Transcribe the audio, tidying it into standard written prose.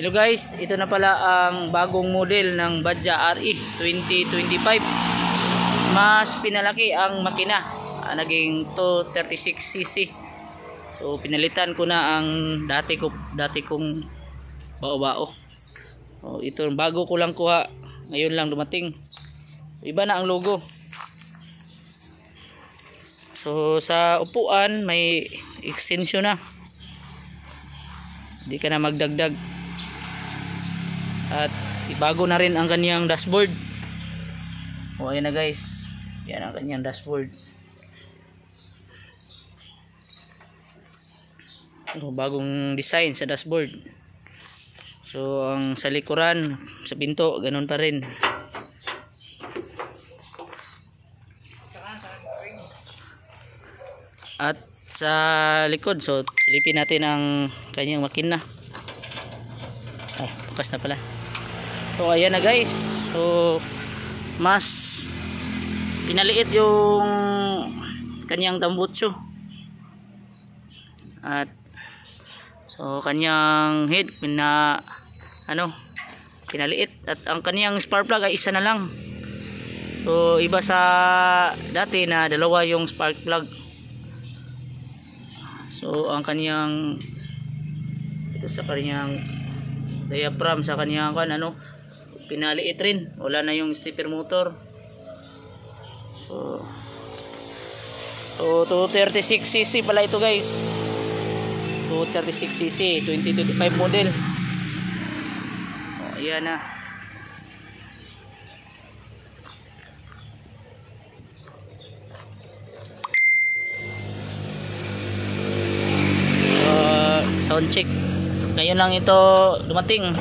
Hello guys, ito na pala ang bagong model ng Badja RE 2025. Mas pinalaki ang makina, naging 236cc. So pinalitan ko na ang dati kong bao-bao. Ito bago ko lang kuha, ngayon lang dumating. Iba na ang logo. So sa upuan may extension na. Hindi ka na magdagdag. At bago na rin ang kanyang dashboard. Ayan na guys. Yan ang kanyang dashboard. Bagong design sa dashboard. So ang sa likuran, sa pinto, ganun pa rin. At sa likod, so silipin natin ang kanyang makina. Bukas na pala. So ayan na guys. So mas pinaliit yung kanyang tambutso. At so kanyang head pinaliit, at ang kanyang spark plug ay isa na lang. So iba sa dati na dalawa yung spark plug. So ang kanyang ito sa kanyang diaphragm, sa kanyang pinaliit rin, wala na yung stepper motor. So 236cc pala ito guys. 236cc 2025 model. Ayan na. Sound check. Ngayon lang ito dumating.